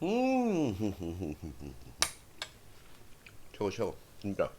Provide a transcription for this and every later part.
음. 최고 진짜.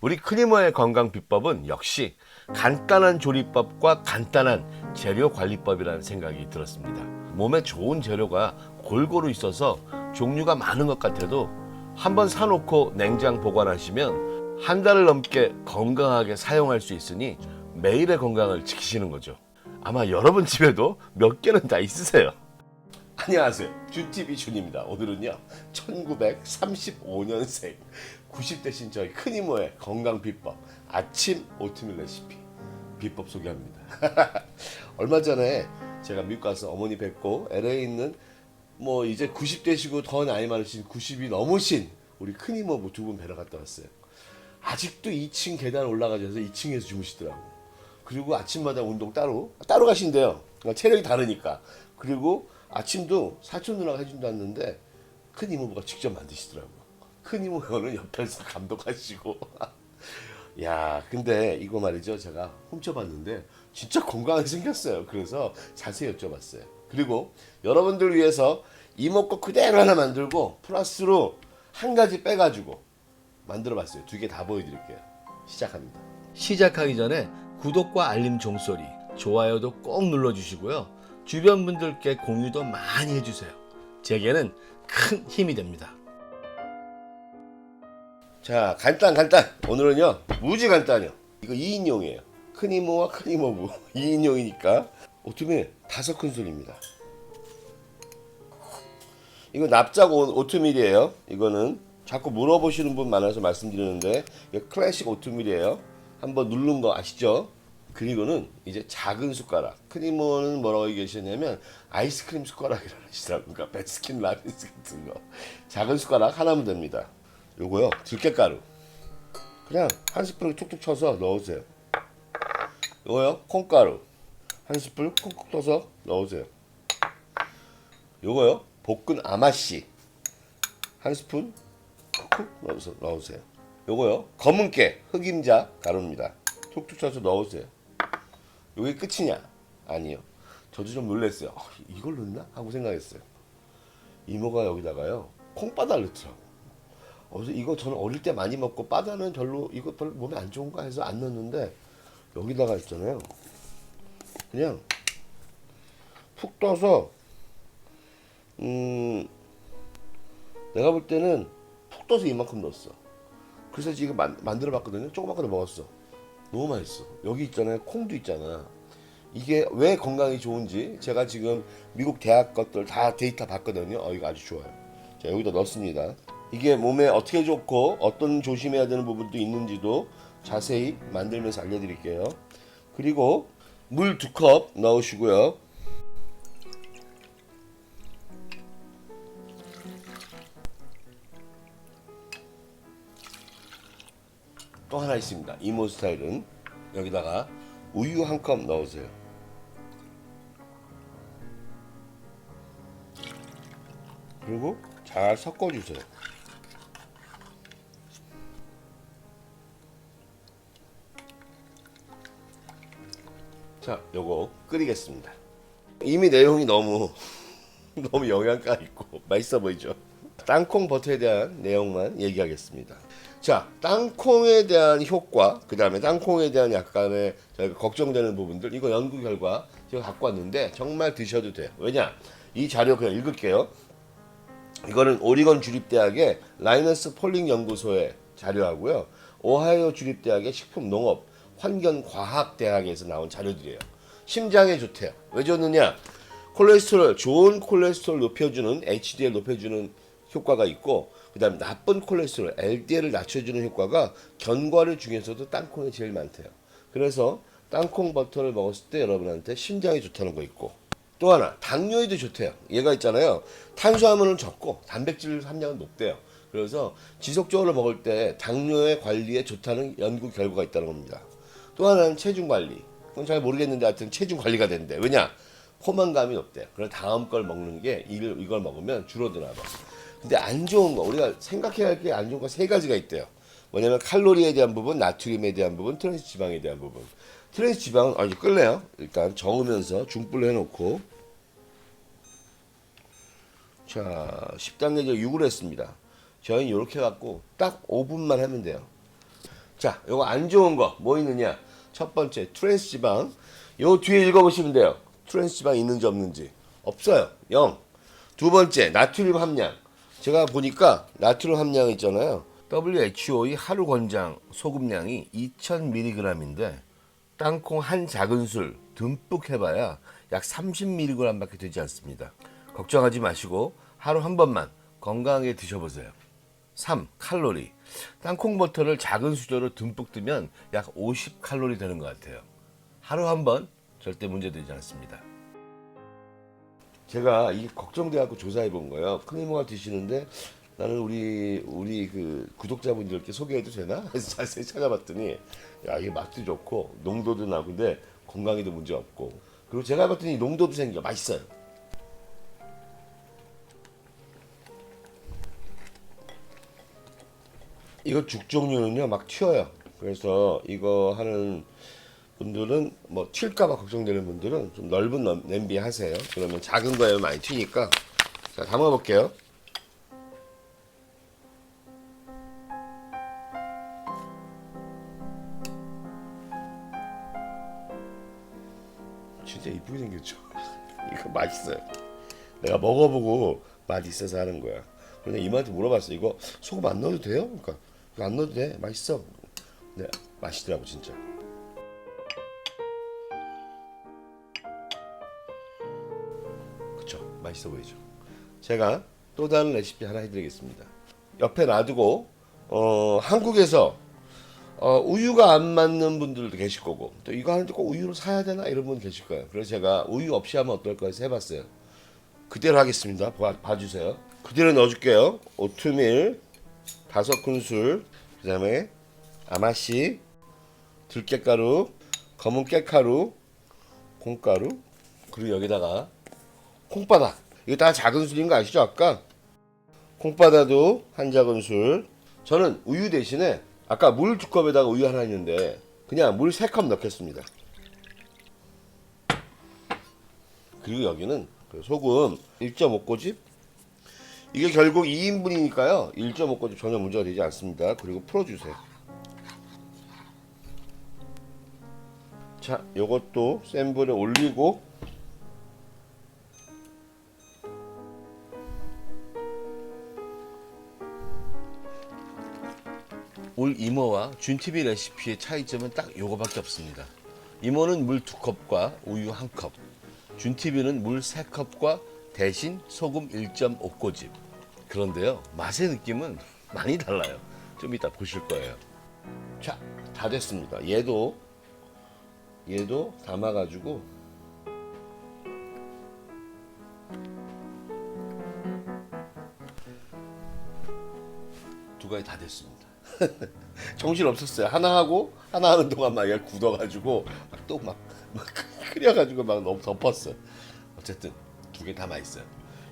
우리 크리머의 건강 비법은 역시 간단한 조리법과 간단한 재료 관리법이라는 생각이 들었습니다. 몸에 좋은 재료가 골고루 있어서 종류가 많은 것 같아도 한번 사놓고 냉장 보관하시면 한 달을 넘게 건강하게 사용할 수 있으니 매일의 건강을 지키시는 거죠. 아마 여러분 집에도 몇 개는 다 있으세요. 안녕하세요. 준 준입니다. 오늘은요 1935년생 90대신 저희 큰 이모의 건강 비법 아침 오트밀 레시피 비법 소개합니다. 얼마 전에 제가 미국 가서 어머니 뵙고 LA에 있는 뭐 이제 90대시고 더 나이 많으신 90이 넘으신 우리 큰 이모 두 분 뵈러 갔다 왔어요. 아직도 2층 계단 올라가셔서 2층에서 주무시더라고. 그리고 아침마다 운동 따로 가신대요. 그러니까 체력이 다르니까. 그리고 아침도 사촌 누나가 해준다는데 큰 이모부가 직접 만드시더라고요. 큰 이모는 옆에서 감독하시고. 야, 근데 이거 말이죠. 제가 훔쳐봤는데 진짜 건강하게 생겼어요. 그래서 자세히 여쭤봤어요. 그리고 여러분들 위해서 이모 거 그대로 하나 만들고 플러스로 한 가지 빼가지고 만들어봤어요. 두 개 다 보여드릴게요. 시작합니다. 시작하기 전에 구독과 알림 종소리, 좋아요도 꼭 눌러주시고요. 주변 분들께 공유도 많이 해주세요. 제게는 큰 힘이 됩니다. 자, 간단. 오늘은요 무지 간단해요. 이거 2인용이에요. 큰 이모와 큰 이모부 2인용이니까 오트밀 5큰술입니다. 이거 납작 오트밀이에요. 이거는 자꾸 물어보시는 분 많아서 말씀드리는데 이거 클래식 오트밀이에요. 한번 누른 거 아시죠? 그리고는 이제 작은 숟가락. 큰 이모는 뭐라고 얘기하셨냐면 아이스크림 숟가락이라고 하시더라고요. 그러니까 베스킨 라빈스 같은 거. 작은 숟가락 하나면 됩니다. 요거요 들깨가루 그냥 한 스푼 툭툭 쳐서 넣으세요. 요거요 콩가루 한 스푼 콩콩 떠서 넣으세요. 요거요 볶은 아마씨 한 스푼 콕콕 넣으세요. 요거요 검은깨 흑임자 가루입니다. 툭툭 쳐서 넣으세요. 요게 끝이냐? 아니요. 저도 좀 놀랐어요. 이걸 넣나? 하고 생각했어요. 이모가 여기다가요 콩바다를 넣더라고. 그래서 이거 저는 어릴 때 많이 먹고 바다는 이거 별로 몸에 안 좋은가 해서 안 넣었는데 여기다가 있잖아요. 그냥 푹 떠서 내가 볼 때는 푹 떠서 이만큼 넣었어. 그래서 지금 만들어 봤거든요. 조그맣게 먹었어. 너무 맛있어. 여기 있잖아요. 콩도 있잖아. 이게 왜 건강이 좋은지 제가 지금 미국 대학 것들 다 데이터 봤거든요. 이거 아주 좋아요. 자, 여기다 넣습니다. 이게 몸에 어떻게 좋고 어떤 조심해야 되는 부분도 있는지도 자세히 만들면서 알려드릴게요. 그리고 물 2컵 넣으시고요. 또 하나 있습니다. 이모 스타일은 여기다가 우유 1컵 넣으세요. 그리고 잘 섞어주세요. 자, 요거 끓이겠습니다. 이미 내용이 너무 영양가 있고 맛있어 보이죠? 땅콩 버터에 대한 내용만 얘기하겠습니다. 자, 땅콩에 대한 효과, 그 다음에 땅콩에 대한 약간의 저희가 걱정되는 부분들, 이거 연구 결과 제가 갖고 왔는데 정말 드셔도 돼요. 왜냐? 이 자료 그냥 읽을게요. 이거는 오리건 주립대학의 라이너스 폴링 연구소의 자료하고요. 오하이오 주립대학의 식품농업 환경과학대학에서 나온 자료들이에요. 심장에 좋대요. 왜 좋느냐? 콜레스테롤, 좋은 콜레스테롤 높여주는 HDL 높여주는 효과가 있고, 그 다음에 나쁜 콜레스테롤 LDL을 낮춰주는 효과가 견과류 중에서도 땅콩이 제일 많대요. 그래서 땅콩 버터를 먹었을 때 여러분한테 심장이 좋다는 거 있고, 또 하나 당뇨에도 좋대요. 얘가 있잖아요. 탄수화물은 적고 단백질 함량은 높대요. 그래서 지속적으로 먹을 때 당뇨의 관리에 좋다는 연구 결과가 있다는 겁니다. 또 하나는 체중 관리. 그건 잘 모르겠는데 하여튼 체중 관리가 된대. 왜냐? 포만감이 높대요. 그래서 다음 걸 먹는 게 이걸 먹으면 줄어드나 봐. 근데 안 좋은 거, 우리가 생각해야 할 게 안 좋은 거 3가지가 있대요. 뭐냐면 칼로리에 대한 부분, 나트륨에 대한 부분, 트랜스 지방에 대한 부분. 트랜스 지방은 아주 끌래요. 일단 저으면서 중불로 해놓고 자, 10단계적 6을 했습니다. 저희는 이렇게 해갖고 딱 5분만 하면 돼요. 자, 요거 안 좋은 거 뭐 있느냐? 첫 번째 트랜스 지방. 요 뒤에 읽어보시면 돼요. 트랜스 지방 있는지 없는지. 없어요. 0. 두 번째 나트륨 함량. 제가 보니까 나트륨 함량 있잖아요. WHO의 하루 권장 소금량이 2000mg인데 땅콩 한 작은술 듬뿍 해봐야 약 30mg밖에 되지 않습니다. 걱정하지 마시고 하루 한 번만 건강하게 드셔보세요. 3. 칼로리. 땅콩 버터를 작은 수저로 듬뿍 뜨면 약 50칼로리 되는 것 같아요. 하루 한 번 절대 문제되지 않습니다. 제가 이게 걱정돼갖고 조사해 본 거예요. 큰 이모가 드시는데 나는 우리 그 구독자분들께 소개해도 되나? 해서 자세히 찾아봤더니 야, 이게 맛도 좋고 농도도 나고인데 건강에도 문제 없고, 그리고 제가 봤더니 농도도 생겨 맛있어요. 이거 죽 종류는요 막 튀어요. 그래서 이거 하는 분들은 뭐 튈까봐 걱정되는 분들은 좀 넓은 냄비 하세요. 그러면 작은 거에 많이 튀니까. 자, 담아 볼게요. 진짜 이쁘게 생겼죠. 이거 맛있어요. 내가 먹어보고 맛있어서 하는 거야. 그런데 이모한테 물어봤어. 이거 소금 안 넣어도 돼요? 그러니까 이거 안 넣어도 돼. 맛있어. 네, 맛있더라고 진짜. 그쵸, 맛있어 보이죠. 제가 또 다른 레시피 하나 해드리겠습니다. 옆에 놔두고 한국에서 우유가 안 맞는 분들도 계실 거고, 또 이거 하는데 꼭 우유를 사야 되나 이런 분 계실 거예요. 그래서 제가 우유 없이 하면 어떨까 해서 해봤어요. 그대로 하겠습니다. 봐주세요. 그대로 넣어줄게요. 오트밀 5큰술, 그 다음에 아마씨, 들깨가루, 검은 깨가루, 콩가루, 그리고 여기다가 콩바다. 이거 다 작은 술인 거 아시죠? 아까 콩바다도 한 작은술. 저는 우유 대신에 아까 물 2컵에다가 우유 하나 있는데 그냥 물 3컵 넣겠습니다. 그리고 여기는 소금 1.5꼬집. 이게 결국 2인분이니까요 1.5꼬집 전혀 문제가 되지 않습니다. 그리고 풀어주세요. 자, 요것도 센 불에 올리고 올 이모와 준TV 레시피의 차이점은 딱 요거밖에 없습니다. 이모는 물 2컵과 우유 1컵, 준TV는 물 3컵과 대신 소금 1.5꼬집. 그런데요, 맛의 느낌은 많이 달라요. 좀 이따 보실 거예요. 자, 다 됐습니다. 얘도 담아가지고 두 가지 다 됐습니다. 정신 없었어요. 하나 하고 하나 하는 동안 막 얘 굳어가지고 또 막 끓여가지고 막 너무 덮었어. 어쨌든 두 개 다 맛있어요.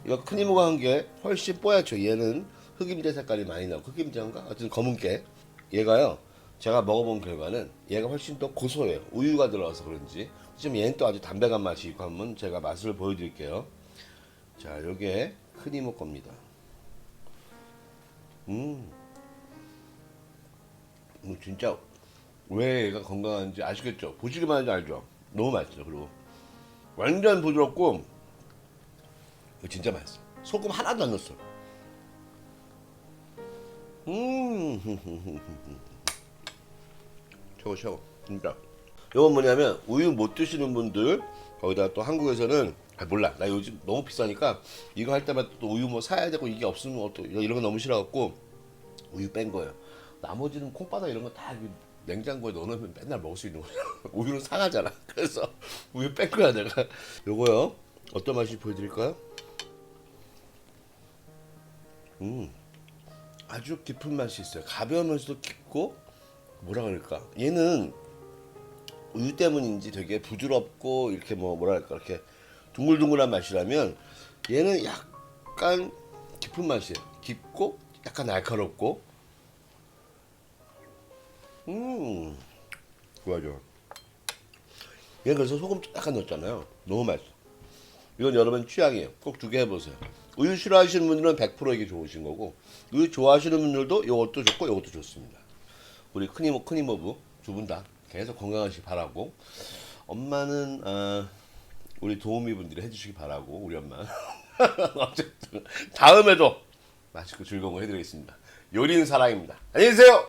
이거 큰 이모가 한 게 훨씬 뽀얗죠. 얘는 흑임자 색깔이 많이 나고, 흑임자인가? 어쨌든 검은깨. 얘가요, 제가 먹어본 결과는 얘가 훨씬 더 고소해요. 우유가 들어가서 그런지. 지금 얘는 또 아주 담백한 맛이 있고, 한번 제가 맛을 보여드릴게요. 자, 요게 큰 이모 겁니다. 진짜 왜 얘가 건강한지 아시겠죠? 보시기만 해도 알죠? 너무 맛있어. 그리고 완전 부드럽고 이거 진짜 맛있어. 소금 하나도 안 넣었어. 최고 진짜. 이건 뭐냐면 우유 못 드시는 분들, 거기다 또 한국에서는 몰라, 나 요즘 너무 비싸니까 이거 할 때마다 또 우유 뭐 사야 되고, 이게 없으면 또 이런 거 너무 싫어갖고 우유 뺀 거예요. 나머지는 콩바다 이런 거 다 냉장고에 넣어놓으면 맨날 먹을 수 있는 거죠. 우유는 상하잖아. 그래서 우유 뺀 거야 내가. 요거요, 어떤 맛인지 보여드릴까요? 아주 깊은 맛이 있어요. 가벼우면서도 깊고, 뭐라 그럴까, 얘는 우유 때문인지 되게 부드럽고 이렇게 뭐랄까 이렇게 둥글둥글한 맛이라면, 얘는 약간 깊은 맛이에요. 깊고 약간 날카롭고. 좋아. 얘는 그래서 소금 약간 넣었잖아요. 너무 맛있어. 이건 여러분 취향이에요. 꼭 2개 해보세요. 우유 싫어하시는 분들은 100% 이게 좋으신 거고 우유 좋아하시는 분들도 이것도 좋고 이것도 좋습니다. 우리 큰이모부 두 분 다 계속 건강하시기 바라고 엄마는 우리 도우미 분들이 해주시기 바라고 우리 엄마 어쨌든 다음에도 맛있고 즐거운 거 해드리겠습니다. 요리는 사랑입니다. 안녕히 계세요.